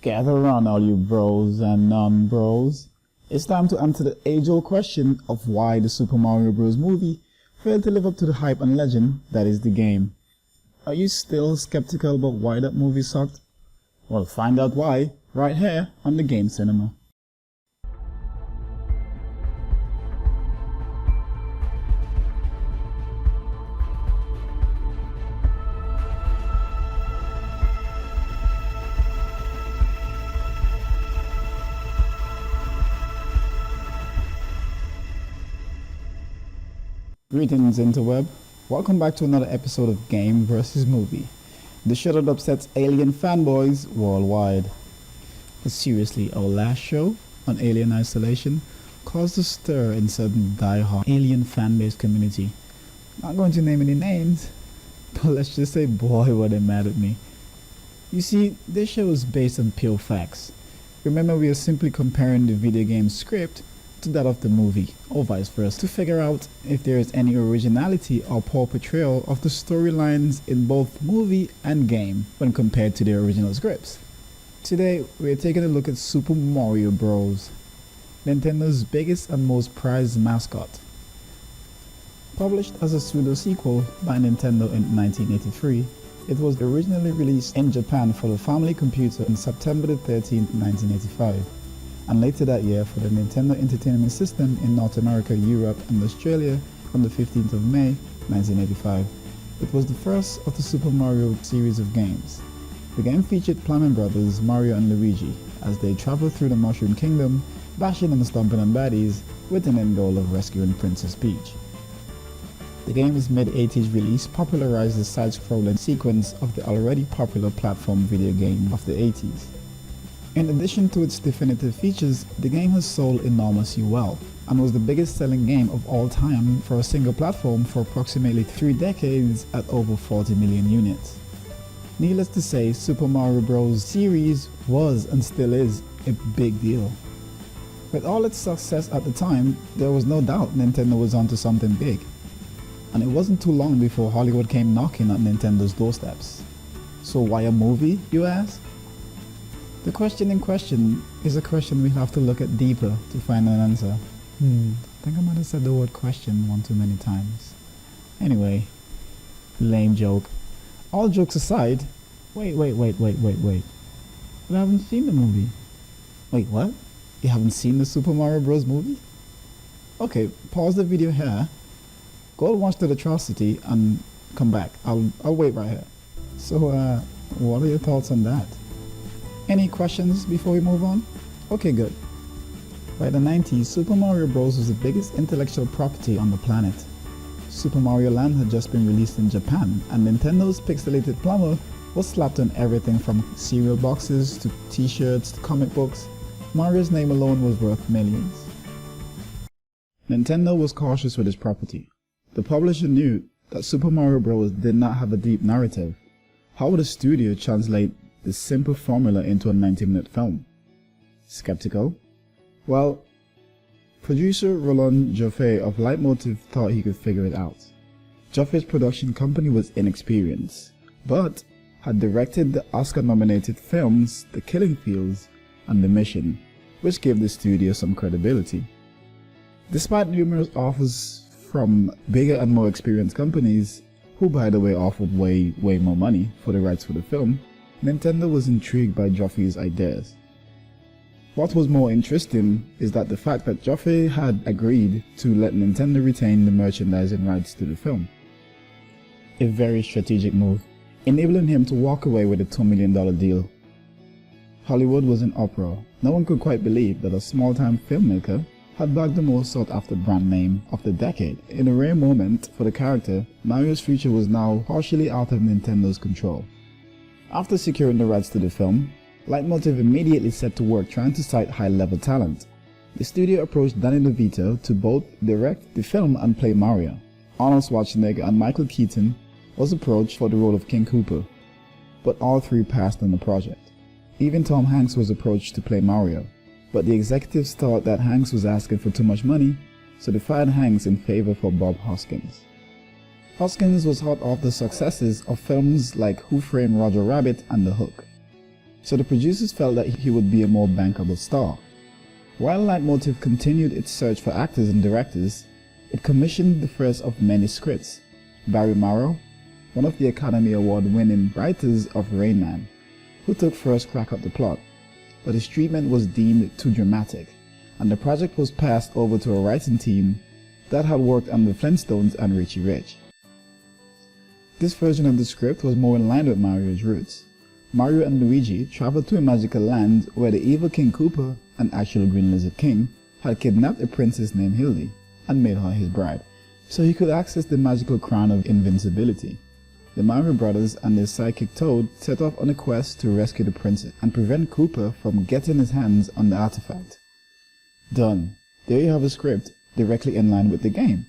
Gather around all you bros and non-bros. It's time to answer the age-old question of why the Super Mario Bros. Movie failed to live up to the hype and legend that is the game. Are you still skeptical about why that movie sucked? Well, find out why right here on the Game Cinema. Greetings interweb, welcome back to another episode of Game vs Movie, the show that upsets alien fanboys worldwide. But seriously, our last show on Alien Isolation caused a stir in certain die-hard alien fanbase community. Not going to name any names, but let's just say boy were they mad at me. You see, this show is based on pure facts. Remember, we are simply comparing the video game script to that of the movie, or vice versa, to figure out if there is any originality or poor portrayal of the storylines in both movie and game when compared to the original scripts. Today, we are taking a look at Super Mario Bros., Nintendo's biggest and most prized mascot. Published as a pseudo-sequel by Nintendo in 1983, it was originally released in Japan for the family computer on September 13, 1985. And later that year for the Nintendo Entertainment System in North America, Europe and Australia on the 15th of May 1985. It was the first of the Super Mario series of games. The game featured Plumber brothers Mario and Luigi as they travel through the Mushroom Kingdom, bashing and stomping on baddies with an end goal of rescuing Princess Peach. The game's mid-80s release popularized the side-scrolling sequence of the already popular platform video game of the 80s. In addition to its definitive features, the game has sold enormously well, and was the biggest selling game of all time for a single platform for approximately 3 decades at over 40 million units. Needless to say, Super Mario Bros. Series was and still is a big deal. With all its success at the time, there was no doubt Nintendo was onto something big. And it wasn't too long before Hollywood came knocking at Nintendo's doorsteps. So why a movie, you ask? The question in question is a question we have to look at deeper to find an answer. I think I might have said the word question one too many times. Anyway, lame joke. All jokes aside, wait. But I haven't seen the movie. Wait, what? You haven't seen the Super Mario Bros. Movie? Okay, pause the video here. Go and watch the atrocity and come back. I'll wait right here. So, what are your thoughts on that? Any questions before we move on? Okay, good. By the 90s, Super Mario Bros. Was the biggest intellectual property on the planet. Super Mario Land had just been released in Japan, and Nintendo's pixelated plumber was slapped on everything from cereal boxes to t-shirts to comic books. Mario's name alone was worth millions. Nintendo was cautious with its property. The publisher knew that Super Mario Bros. Did not have a deep narrative. How would a studio translate this simple formula into a 90-minute film? Skeptical? Well, producer Roland Joffé of Leitmotiv thought he could figure it out. Joffé's production company was inexperienced, but had directed the Oscar-nominated films The Killing Fields and The Mission, which gave the studio some credibility. Despite numerous offers from bigger and more experienced companies, who by the way offered way more money for the rights for the film, Nintendo was intrigued by Joffé's ideas. What was more interesting is that the fact that Joffé had agreed to let Nintendo retain the merchandising rights to the film. A very strategic move, enabling him to walk away with a $2 million deal. Hollywood was in uproar. No one could quite believe that a small-time filmmaker had bagged the most sought-after brand name of the decade. In a rare moment for the character, Mario's future was now partially out of Nintendo's control. After securing the rights to the film, Leitmotiv immediately set to work trying to cite high-level talent. The studio approached Danny DeVito to both direct the film and play Mario. Arnold Schwarzenegger and Michael Keaton was approached for the role of King Koopa, but all three passed on the project. Even Tom Hanks was approached to play Mario, but the executives thought that Hanks was asking for too much money, so they fired Hanks in favor for Bob Hoskins. Hoskins was hot off the successes of films like Who Framed Roger Rabbit and The Hook. so the producers felt that he would be a more bankable star. While Leitmotiv continued its search for actors and directors, it commissioned the first of many scripts. Barry Morrow, one of the Academy Award-winning writers of Rain Man, who took first crack at the plot, but his treatment was deemed too dramatic, and the project was passed over to a writing team that had worked on the Flintstones and Richie Rich. This version of the script was more in line with Mario's roots. Mario and Luigi traveled to a magical land where the evil King Koopa, an actual Green Lizard King, had kidnapped a princess named Hildy and made her his bride, so he could access the magical crown of invincibility. The Mario brothers and their sidekick Toad set off on a quest to rescue the princess and prevent Koopa from getting his hands on the artifact. Done. There you have a script directly in line with the game.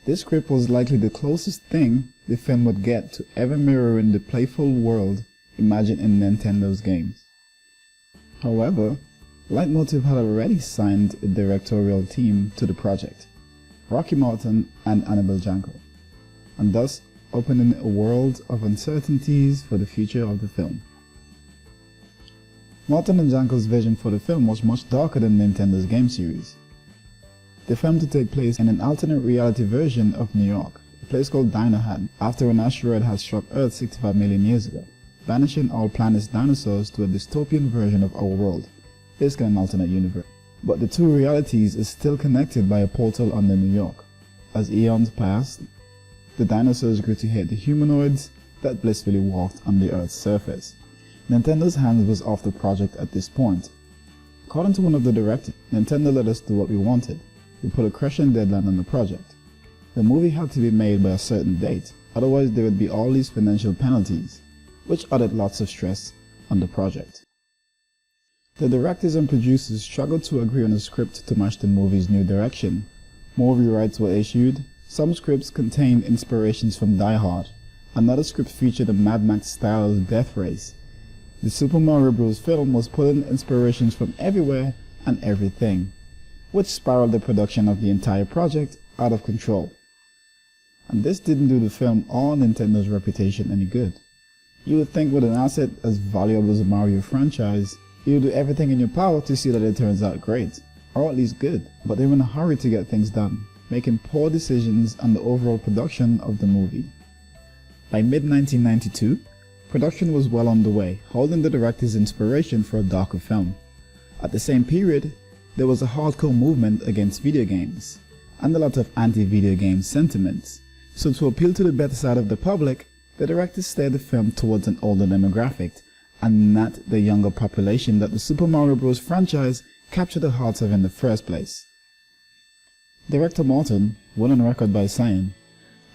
This script was likely the closest thing the film would get to ever mirroring the playful world imagined in Nintendo's games. However, Leitmotiv had already signed a directorial team to the project, Rocky Martin and Annabel Jankel, and thus opening a world of uncertainties for the future of the film. Martin and Jankel's vision for the film was much darker than Nintendo's game series. The film to take place in an alternate reality version of New York, a place called Dinohan, after an asteroid had struck Earth 65 million years ago, banishing all planet's dinosaurs to a dystopian version of our world, basically an alternate universe. But the two realities is still connected by a portal under New York. As eons passed, the dinosaurs grew to hate the humanoids that blissfully walked on the Earth's surface. Nintendo's hands was off the project at this point. According to one of the directors, Nintendo let us do what we wanted. They put a crushing deadline on the project. The movie had to be made by a certain date, otherwise there would be all these financial penalties, which added lots of stress on the project. The directors and producers struggled to agree on a script to match the movie's new direction. More rewrites were issued. Some scripts contained inspirations from Die Hard. Another script featured a Mad Max-style death race. The Super Mario Bros. Film was pulling inspirations from everywhere and everything, which spiraled the production of the entire project out of control. And this didn't do the film or Nintendo's reputation any good. You would think with an asset as valuable as the Mario franchise, you would do everything in your power to see that it turns out great, or at least good, but they were in a hurry to get things done, making poor decisions on the overall production of the movie. By mid-1992, production was well underway, holding the director's inspiration for a darker film. At the same period, there was a hardcore movement against video games, and a lot of anti-video game sentiments, so to appeal to the better side of the public, the director steered the film towards an older demographic, and not the younger population that the Super Mario Bros. Franchise captured the hearts of in the first place. Director Martin went on record by saying,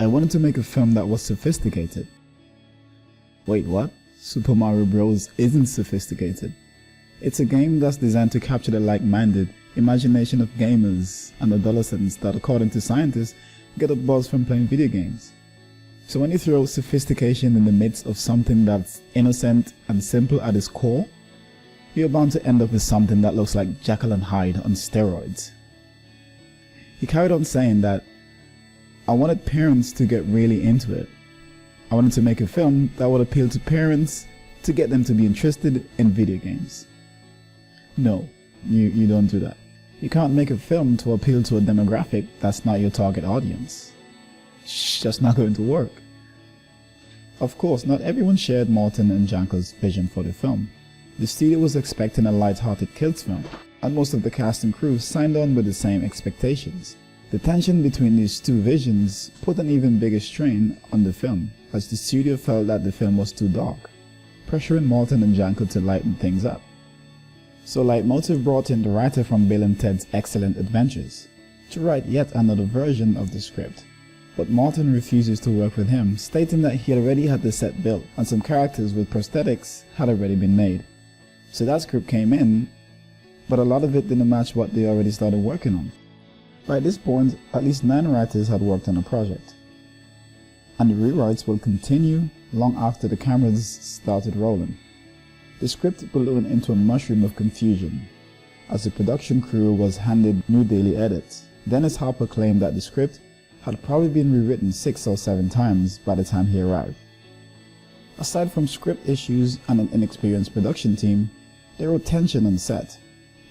"I wanted to make a film that was sophisticated." Wait, what? Super Mario Bros. Isn't sophisticated. It's a game that's designed to capture the like-minded imagination of gamers and adolescents that, according to scientists, get a buzz from playing video games. So when you throw sophistication in the midst of something that's innocent and simple at its core, you're bound to end up with something that looks like Jekyll and Hyde on steroids. He carried on saying that, "I wanted parents to get really into it. I wanted to make a film that would appeal to parents to get them to be interested in video games." No, you don't do that. You can't make a film to appeal to a demographic that's not your target audience. It's just not going to work. Of course, not everyone shared Martin and Jankel's vision for the film. The studio was expecting a light-hearted kids film, and most of the cast and crew signed on with the same expectations. The tension between these two visions put an even bigger strain on the film, as the studio felt that the film was too dark, pressuring Martin and Jankel to lighten things up. So Leitmotiv brought in the writer from Bill and Ted's Excellent Adventures to write yet another version of the script. But Martin refuses to work with him, stating that he already had the set built and some characters with prosthetics had already been made. So that script came in, but a lot of it didn't match what they already started working on. By this point, at least 9 writers had worked on the project, and the rewrites will continue long after the cameras started rolling. The script ballooned into a mushroom of confusion, as the production crew was handed new daily edits. Dennis Hopper claimed that the script had probably been rewritten 6 or 7 times by the time he arrived. Aside from script issues and an inexperienced production team, there were tension on set.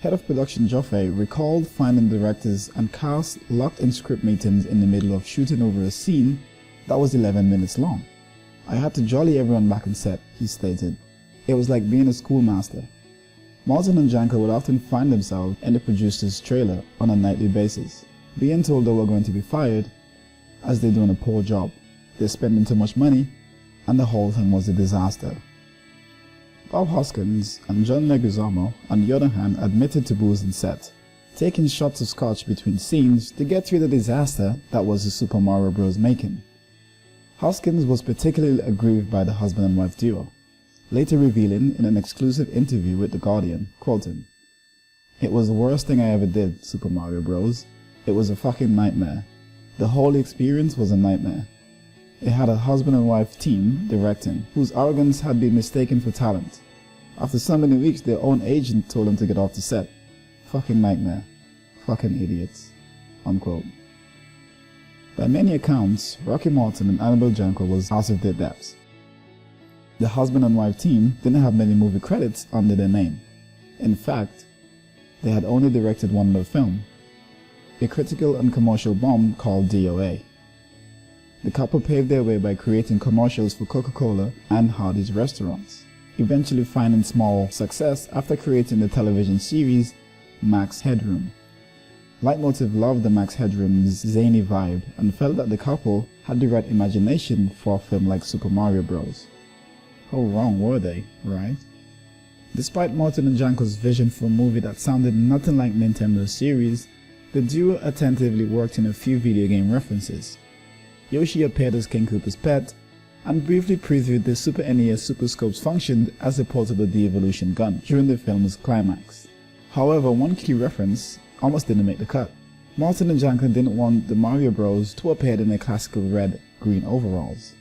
Head of production Joffe recalled finding directors and cast locked in script meetings in the middle of shooting over a scene that was 11 minutes long. "I had to jolly everyone back on set," he stated. "It was like being a schoolmaster." Martin and Janko would often find themselves in the producer's trailer on a nightly basis, being told they were going to be fired as they're doing a poor job, they're spending too much money, and the whole thing was a disaster. Bob Hoskins and John Leguizamo, on the other hand, admitted to booze on set, taking shots of scotch between scenes to get through the disaster that was the Super Mario Bros. Making. Hoskins was particularly aggrieved by the husband and wife duo, later revealing in an exclusive interview with The Guardian, quoting, "It was the worst thing I ever did, Super Mario Bros. It was a fucking nightmare. The whole experience was a nightmare. It had a husband and wife team directing, whose arrogance had been mistaken for talent. After so many weeks, their own agent told them to get off the set. Fucking nightmare. Fucking idiots." Unquote. By many accounts, Rocky Martin and Annabelle Janko was out of their depths. The husband and wife team didn't have many movie credits under their name. In fact, they had only directed one other film, a critical and commercial bomb called DOA. The couple paved their way by creating commercials for Coca-Cola and Hardee's restaurants, eventually finding small success after creating the television series Max Headroom. Leitmotiv loved the Max Headroom's zany vibe and felt that the couple had the right imagination for a film like Super Mario Bros. How wrong were they, right? Despite Martin and Janko's vision for a movie that sounded nothing like Nintendo's series, the duo attentively worked in a few video game references. Yoshi appeared as King Koopa's pet, and briefly previewed the Super NES Super Scopes functioned as a portable de-evolution gun during the film's climax. However, one key reference almost didn't make the cut. Martin and Janko didn't want the Mario Bros. To appear in their classical red-green overalls.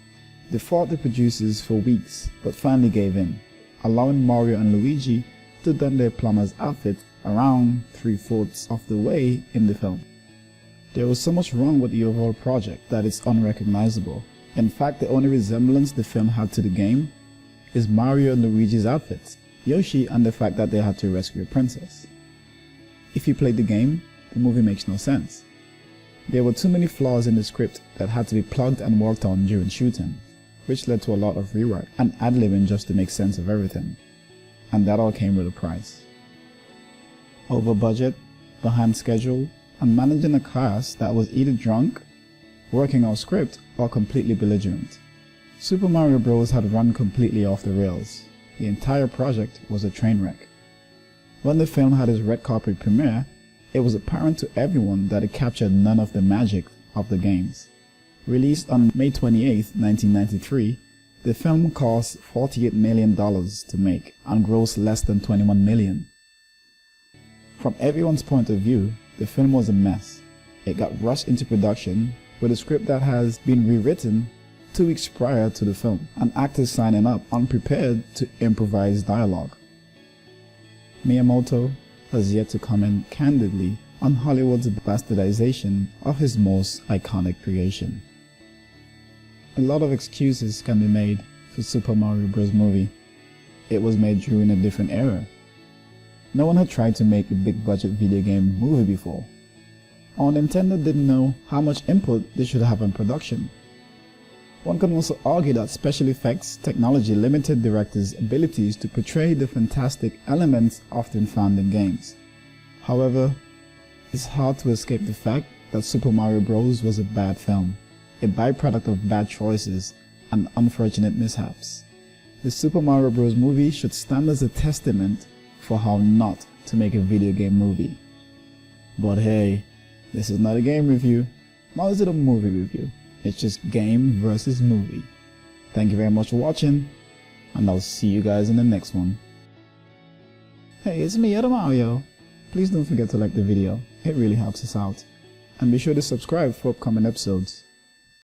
They fought the producers for weeks, but finally gave in, allowing Mario and Luigi to don their plumber's outfit around 3/4 of the way in the film. There was so much wrong with the overall project that it's unrecognizable. In fact, the only resemblance the film had to the game is Mario and Luigi's outfits, Yoshi, and the fact that they had to rescue a princess. If you played the game, the movie makes no sense. There were too many flaws in the script that had to be plugged and worked on during shooting, which led to a lot of rewrite and ad-libbing just to make sense of everything. And that all came with a price. Over budget, behind schedule, and managing a cast that was either drunk, working off script, or completely belligerent. Super Mario Bros. Had run completely off the rails. The entire project was a train wreck. When the film had its red carpet premiere, it was apparent to everyone that it captured none of the magic of the games. Released on May 28, 1993, the film cost $48 million to make and grossed less than $21 million. From everyone's point of view, the film was a mess. It got rushed into production with a script that has been rewritten 2 weeks prior to the film, and actors signing up unprepared to improvise dialogue. Miyamoto has yet to comment candidly on Hollywood's bastardization of his most iconic creation. A lot of excuses can be made for Super Mario Bros. Movie. It was made during a different era. No one had tried to make a big budget video game movie before. Or Nintendo didn't know how much input they should have in production. One can also argue that special effects technology limited directors' abilities to portray the fantastic elements often found in games. However, it's hard to escape the fact that Super Mario Bros. Was a bad film, a byproduct of bad choices and unfortunate mishaps. The Super Mario Bros. Movie should stand as a testament for how not to make a video game movie. But hey, this is not a game review, nor is it a movie review. It's just game versus movie. Thank you very much for watching, and I'll see you guys in the next one. Hey, it's me, Mario. Please don't forget to like the video, it really helps us out. And be sure to subscribe for upcoming episodes.